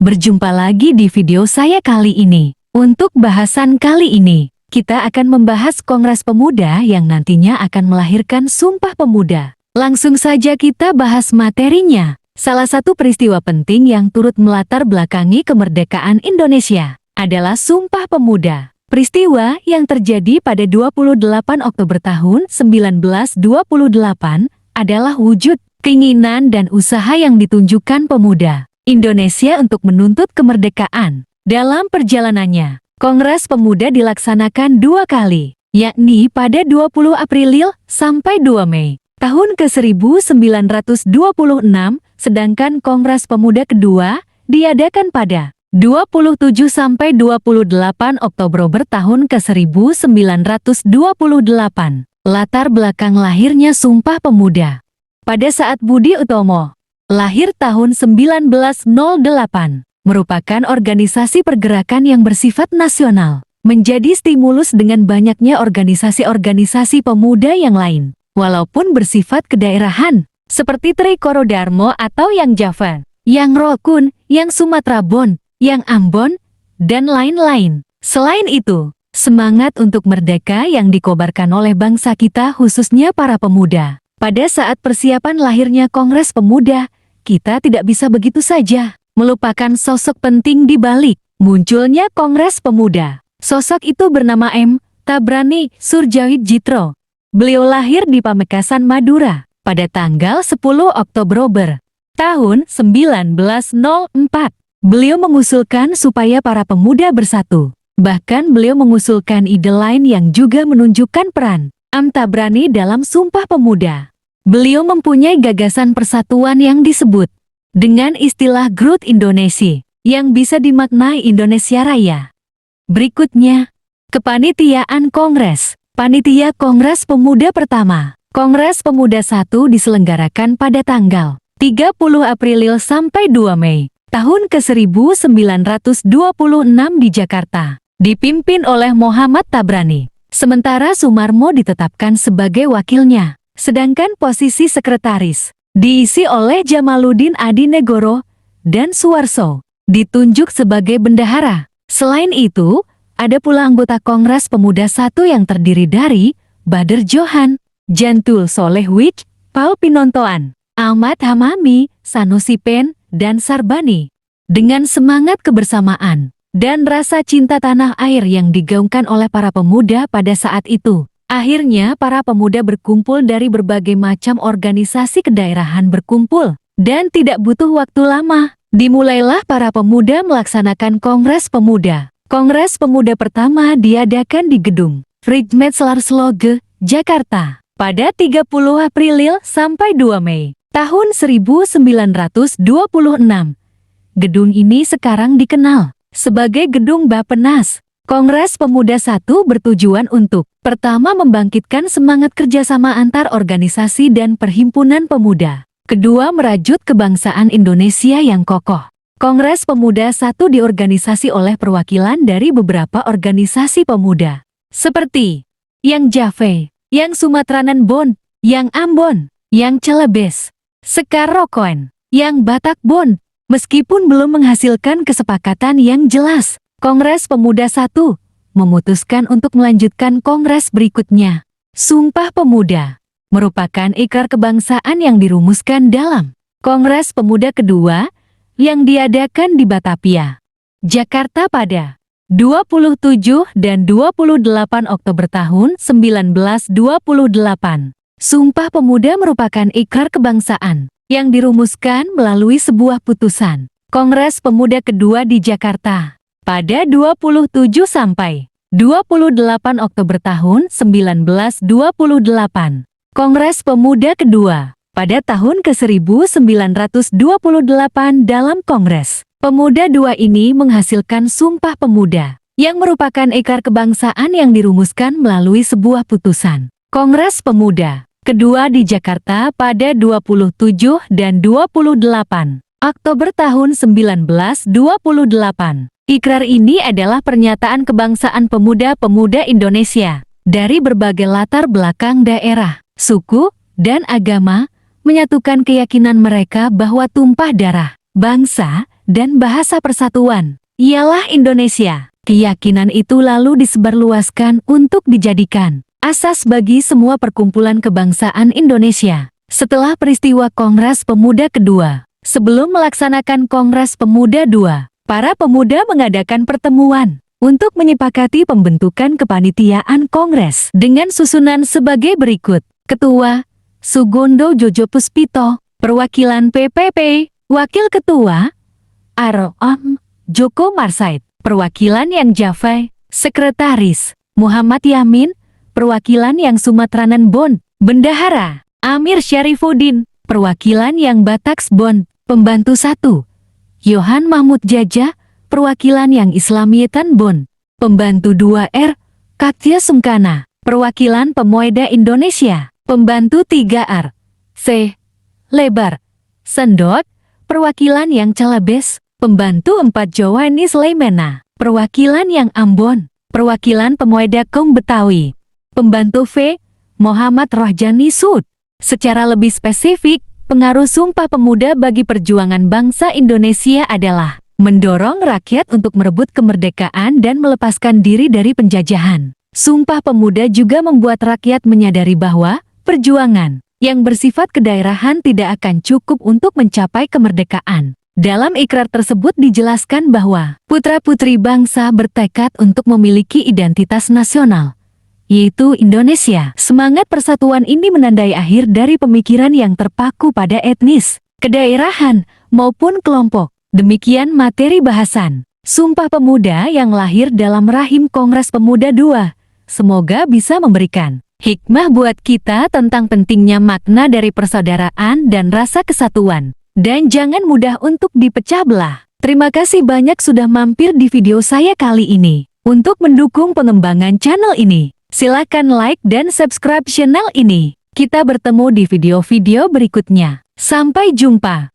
Berjumpa lagi di video saya kali ini. Untuk bahasan kali ini, kita akan membahas Kongres Pemuda yang nantinya akan melahirkan Sumpah Pemuda. Langsung saja kita bahas materinya. Salah satu peristiwa penting yang turut melatar belakangi kemerdekaan Indonesia adalah Sumpah Pemuda. Peristiwa yang terjadi pada 28 Oktober tahun 1928 adalah wujud keinginan dan usaha yang ditunjukkan pemuda Indonesia untuk menuntut kemerdekaan. Dalam perjalanannya, Kongres Pemuda dilaksanakan 2 kali, yakni pada 20 April sampai 2 Mei tahun ke-1926, sedangkan Kongres Pemuda kedua diadakan pada 27 sampai 28 Oktober tahun ke-1928. Latar belakang lahirnya Sumpah Pemuda. Pada saat Budi Utomo lahir tahun 1908, merupakan organisasi pergerakan yang bersifat nasional, menjadi stimulus dengan banyaknya organisasi-organisasi pemuda yang lain, walaupun bersifat kedaerahan, seperti Trikoro Darmo atau Yang Java, Yang Rokun, Yang Sumatera Bon, Yang Ambon, dan lain-lain. Selain itu, semangat untuk merdeka yang dikobarkan oleh bangsa kita khususnya para pemuda. Pada saat persiapan lahirnya Kongres Pemuda, kita tidak bisa begitu saja melupakan sosok penting di balik munculnya Kongres Pemuda. Sosok itu bernama M. Tabrani Surjawidjitro. Beliau lahir di Pamekasan, Madura, pada tanggal 10 Oktober tahun 1904. Beliau mengusulkan supaya para pemuda bersatu. Bahkan beliau mengusulkan ide lain yang juga menunjukkan peran M. Tabrani dalam Sumpah Pemuda. Beliau mempunyai gagasan persatuan yang disebut dengan istilah Groot Indonesia, yang bisa dimaknai Indonesia Raya. Berikutnya, kepanitiaan Kongres. Panitia Kongres Pemuda pertama. Kongres Pemuda 1 diselenggarakan pada tanggal 30 April sampai 2 Mei tahun ke-1926 di Jakarta, dipimpin oleh Muhammad Tabrani. Sementara Sumarmo ditetapkan sebagai wakilnya, sedangkan posisi sekretaris diisi oleh Jamaluddin Adinegoro dan Suwarso ditunjuk sebagai bendahara. Selain itu, ada pula anggota Kongres Pemuda 1 yang terdiri dari Bader Johan, Jantul Solehwich, Paul Pinontoan, Ahmad Hamami, Sanusi Pen, dan Sarbani. Dengan semangat kebersamaan dan rasa cinta tanah air yang digaungkan oleh para pemuda pada saat itu, akhirnya para pemuda berkumpul dari berbagai macam organisasi kedaerahan berkumpul, dan tidak butuh waktu lama, dimulailah para pemuda melaksanakan Kongres Pemuda. Kongres Pemuda pertama diadakan di Gedung Vrijmetselarsloge, Jakarta, pada 30 April sampai 2 Mei tahun 1926. Gedung ini sekarang dikenal sebagai Gedung Bappenas. Kongres Pemuda 1 bertujuan untuk pertama membangkitkan semangat kerjasama antar organisasi dan perhimpunan pemuda. Kedua, merajut kebangsaan Indonesia yang kokoh. Kongres Pemuda 1 diorganisasi oleh perwakilan dari beberapa organisasi pemuda, seperti Yang Jave, Yang Sumatranan Bon, Yang Ambon, Yang Celebes, Sekar Rokoen, Yang Batak Bon. Meskipun belum menghasilkan kesepakatan yang jelas, Kongres Pemuda 1 memutuskan untuk melanjutkan kongres berikutnya. Sumpah Pemuda merupakan ikrar kebangsaan yang dirumuskan dalam Kongres Pemuda kedua yang diadakan di Batavia, Jakarta pada 27 dan 28 Oktober tahun 1928. Sumpah Pemuda merupakan ikrar kebangsaan yang dirumuskan melalui sebuah putusan Kongres Pemuda kedua di Jakarta pada 27 sampai 28 Oktober tahun 1928. Kongres Pemuda kedua pada tahun ke-1928 dalam Kongres Pemuda II ini menghasilkan Sumpah Pemuda yang merupakan ikrar kebangsaan yang dirumuskan melalui sebuah putusan Kongres Pemuda kedua di Jakarta pada 27 dan 28 Oktober tahun 1928. Ikrar ini adalah pernyataan kebangsaan pemuda-pemuda Indonesia dari berbagai latar belakang daerah, suku, dan agama, menyatukan keyakinan mereka bahwa tumpah darah, bangsa, dan bahasa persatuan, ialah Indonesia. Keyakinan itu lalu disebarluaskan untuk dijadikan asas bagi semua perkumpulan kebangsaan Indonesia. Setelah peristiwa Kongres Pemuda kedua, sebelum melaksanakan Kongres Pemuda II, para pemuda mengadakan pertemuan untuk menyepakati pembentukan kepanitiaan Kongres dengan susunan sebagai berikut. Ketua, Sugondo Jojo Puspito, perwakilan PPP, Wakil Ketua, Aroam, Joko Marsait, perwakilan Yang Jafai, Sekretaris, Muhammad Yamin, perwakilan Yang Sumatranan Bon, Bendahara, Amir Syarifuddin, perwakilan Yang Bataks Bon, Pembantu 1, Yohan Mahmud Jaja, perwakilan Yang Islamietan Bon, Pembantu 2R, Katya Sungkana, perwakilan Pemuda Indonesia, Pembantu 3R, C. Lebar, Sendot, perwakilan Yang Celebes, Pembantu 4 Jawani Sleimena, perwakilan Yang Ambon, perwakilan Pemuda Kaum Betawi, Pembantu V. Muhammad Rohjani Sud. Secara lebih spesifik, pengaruh Sumpah Pemuda bagi perjuangan bangsa Indonesia adalah mendorong rakyat untuk merebut kemerdekaan dan melepaskan diri dari penjajahan. Sumpah Pemuda juga membuat rakyat menyadari bahwa perjuangan yang bersifat kedaerahan tidak akan cukup untuk mencapai kemerdekaan. Dalam ikrar tersebut dijelaskan bahwa putra-putri bangsa bertekad untuk memiliki identitas nasional, yaitu Indonesia. Semangat persatuan ini menandai akhir dari pemikiran yang terpaku pada etnis, kedaerahan, maupun kelompok. Demikian materi bahasan Sumpah Pemuda yang lahir dalam rahim Kongres Pemuda II. Semoga bisa memberikan hikmah buat kita tentang pentingnya makna dari persaudaraan dan rasa kesatuan. Dan jangan mudah untuk dipecah belah. Terima kasih banyak sudah mampir di video saya kali ini. Untuk mendukung pengembangan channel ini, silakan like dan subscribe channel ini. Kita bertemu di video-video berikutnya. Sampai jumpa.